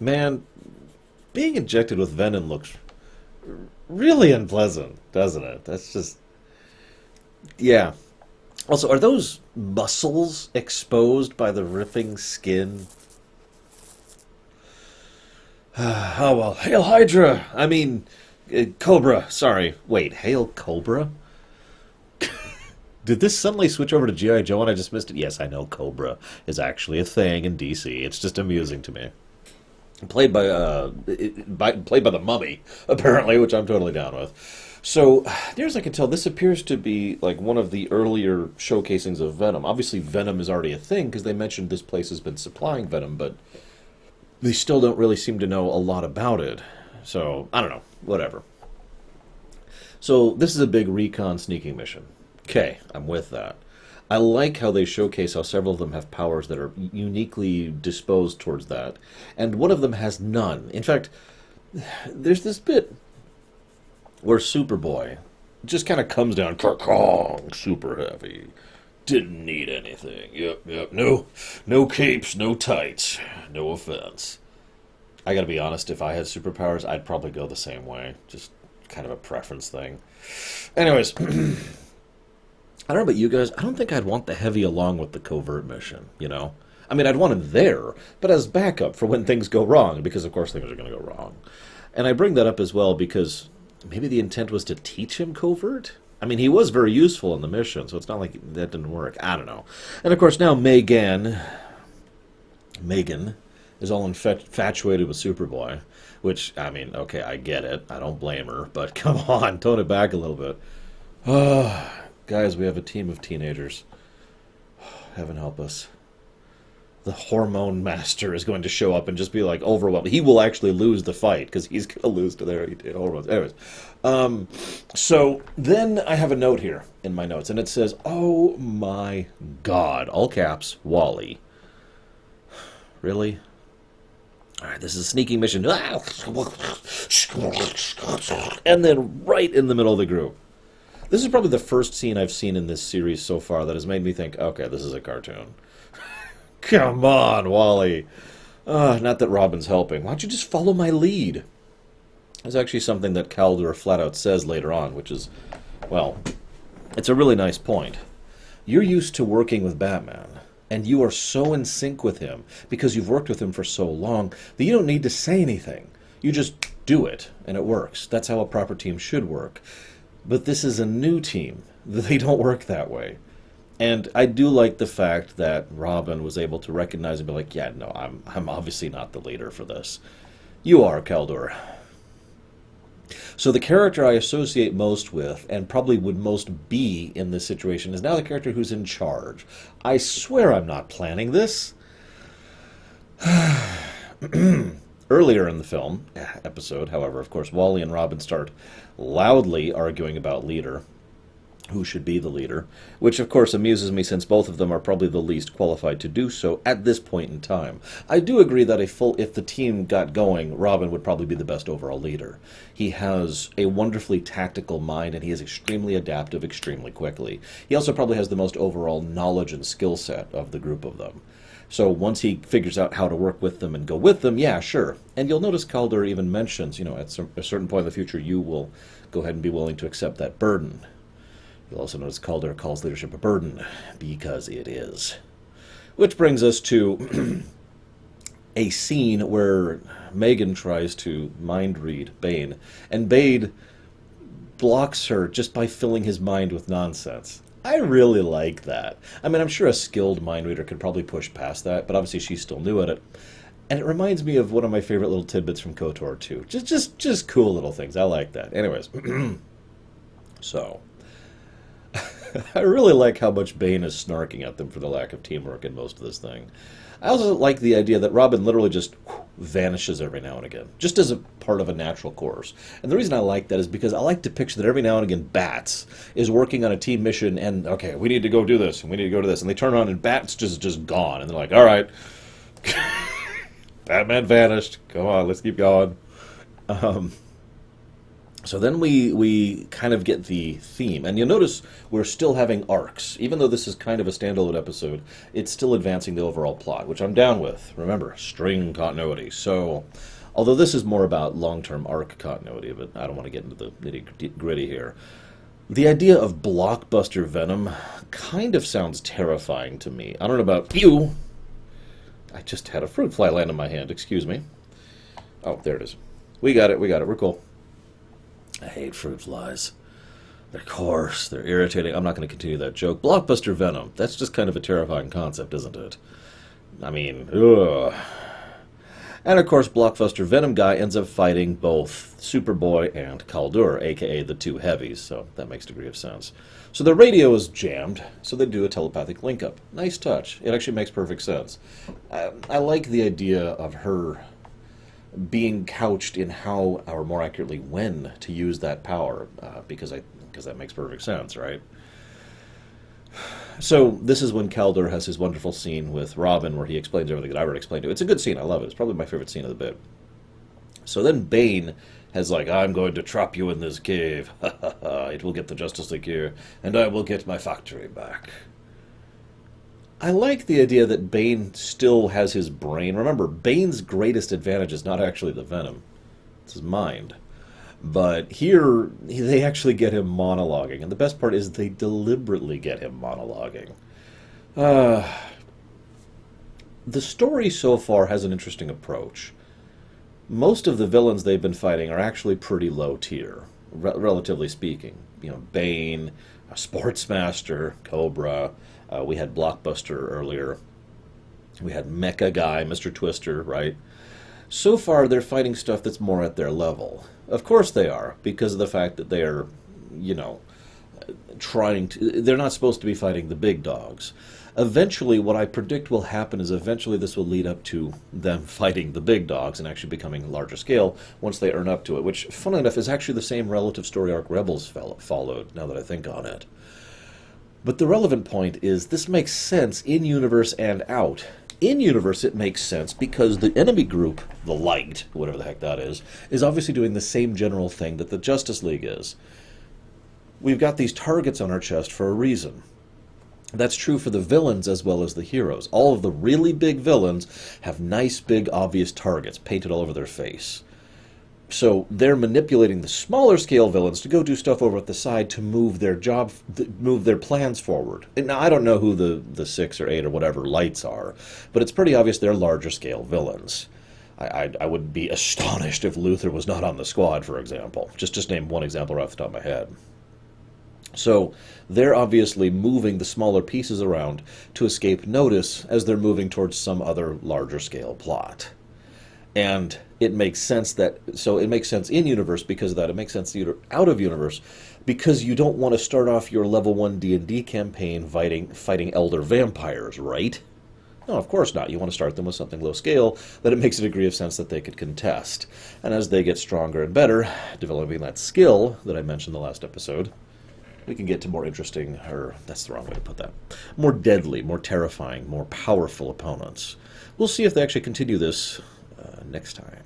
Man, being injected with venom looks really unpleasant, doesn't it? That's just... Yeah. Also, are those muscles exposed by the ripping skin? Oh, well, Hail Hydra! I mean, Cobra. Sorry. Wait, Hail Cobra? Did this suddenly switch over to G.I. Joe and I just missed it? Yes, I know Cobra is actually a thing in DC. It's just amusing to me. Played by the Mummy, apparently, which I'm totally down with. So, near as I can tell, this appears to be like one of the earlier showcasings of Venom. Obviously, Venom is already a thing because they mentioned this place has been supplying Venom, but they still don't really seem to know a lot about it. So, I don't know. Whatever. So, this is a big recon sneaking mission. Okay, I'm with that. I like how they showcase how several of them have powers that are uniquely disposed towards that, and one of them has none. In fact, there's this bit where Superboy just kind of comes down, Kong, super heavy. Didn't need anything. Yep. No capes, no tights. No offense. I gotta be honest, if I had superpowers, I'd probably go the same way. Just kind of a preference thing. Anyways, I don't know about you guys, I don't think I'd want the heavy along with the covert mission, you know? I mean, I'd want him there, but as backup for when things go wrong, because of course things are going to go wrong. And I bring that up as well because maybe the intent was to teach him covert? I mean, he was very useful in the mission, so it's not like that didn't work. I don't know. And of course now Megan is all infatuated with Superboy, which, I mean, okay, I get it. I don't blame her, but come on, tone it back a little bit. Guys, we have a team of teenagers. Heaven help us. The hormone master is going to show up and just be like overwhelmed. He will actually lose the fight because he's going to lose to their hormones. Anyways, so then I have a note here in my notes, and it says, "Oh my God!" All caps, Wally. Really? All right, this is a sneaking mission, and then right in the middle of the group. This is probably the first scene I've seen in this series so far that has made me think, okay, this is a cartoon. Come on, Wally. Not that Robin's helping. Why don't you just follow my lead? There's actually something that Calder flat out says later on, which is, well, it's a really nice point. You're used to working with Batman, and you are so in sync with him because you've worked with him for so long that you don't need to say anything. You just do it, and it works. That's how a proper team should work. But this is a new team. They don't work that way. And I do like the fact that Robin was able to recognize and be like, yeah, no, I'm obviously not the leader for this. You are, Kaldor. So the character I associate most with, and probably would most be in this situation, is now the character who's in charge. I swear I'm not planning this. Earlier in the film episode, however, of course, Wally and Robin start loudly arguing about leader, who should be the leader, which of course amuses me since both of them are probably the least qualified to do so at this point in time. I do agree that if the team got going, Robin would probably be the best overall leader. He has a wonderfully tactical mind, and he is extremely adaptive extremely quickly. He also probably has the most overall knowledge and skill set of the group of them. So once he figures out how to work with them and go with them, yeah, sure. And you'll notice Calder even mentions, you know, at a certain point in the future, you will go ahead and be willing to accept that burden. You'll also notice Calder calls leadership a burden, because it is. Which brings us to a scene where Megan tries to mind read Bane, and Bane blocks her just by filling his mind with nonsense. I really like that. I mean, I'm sure a skilled mind reader could probably push past that, but obviously she's still new at it. And it reminds me of one of my favorite little tidbits from KOTOR 2. Just cool little things. I like that. Anyways, so I really like how much Bane is snarking at them for the lack of teamwork in most of this thing. I also like the idea that Robin literally just vanishes every now and again, just as a part of a natural course. And the reason I like that is because I like to picture that every now and again Bats is working on a team mission and, okay, we need to go do this, and we need to go to this. And they turn around and Bats just gone. And they're like, all right, Batman vanished. Come on, let's keep going. So then we kind of get the theme. And you'll notice we're still having arcs. Even though this is kind of a standalone episode, it's still advancing the overall plot, which I'm down with. Remember, string continuity. So, although this is more about long-term arc continuity, but I don't want to get into the nitty-gritty here. The idea of blockbuster Venom kind of sounds terrifying to me. I don't know about you. I just had a fruit fly land in my hand. Excuse me. Oh, there it is. We got it. We're cool. I hate fruit flies. They're coarse. They're irritating. I'm not going to continue that joke. Blockbuster Venom. That's just kind of a terrifying concept, isn't it? I mean, ugh. And of course, Blockbuster Venom guy ends up fighting both Superboy and Kaldur, aka the two heavies, so that makes a degree of sense. So the radio is jammed, so they do a telepathic link-up. Nice touch. It actually makes perfect sense. I like the idea of her being couched in how, or more accurately, when to use that power, because that makes perfect sense, right? So this is when Kaldur has his wonderful scene with Robin where he explains everything that I already explained to you. It's a good scene. I love it. It's probably my favorite scene of the bit. So then Bane has like, I'm going to trap you in this cave. It will get the Justice League here, and I will get my factory back. I like the idea that Bane still has his brain. Remember, Bane's greatest advantage is not actually the Venom. It's his mind. But here, they actually get him monologuing. And the best part is they deliberately get him monologuing. The story so far has an interesting approach. Most of the villains they've been fighting are actually pretty low tier, relatively speaking. You know, Bane, Sportsmaster, Cobra. We had Blockbuster earlier. We had Mecha Guy, Mr. Twister, right? So far, they're fighting stuff that's more at their level. Of course they are, because of the fact that they're, you know, they're not supposed to be fighting the big dogs. Eventually, what I predict will happen is eventually this will lead up to them fighting the big dogs and actually becoming larger scale once they earn up to it, which, funnily enough, is actually the same relative story arc Rebels followed, now that I think on it. But the relevant point is this makes sense in-universe and out. In-universe, it makes sense because the enemy group, the Light, whatever the heck that is obviously doing the same general thing that the Justice League is. We've got these targets on our chest for a reason. That's true for the villains as well as the heroes. All of the really big villains have nice, big, obvious targets painted all over their face. So they're manipulating the smaller scale villains to go do stuff over at the side to move their plans forward. And now I don't know who the 6 or 8 or whatever Lights are, but it's pretty obvious they're larger scale villains. I would be astonished if Luthor was not on the squad, for example. Just name one example right off the top of my head. So they're obviously moving the smaller pieces around to escape notice as they're moving towards some other larger scale plot. And it makes sense it makes sense in universe because of that. It makes sense out of universe because you don't want to start off your level 1 D&D campaign fighting elder vampires, right? No, of course not. You want to start them with something low scale that it makes a degree of sense that they could contest. And as they get stronger and better, developing that skill that I mentioned in the last episode, we can get to more interesting, or that's the wrong way to put that, more deadly, more terrifying, more powerful opponents. We'll see if they actually continue this next time.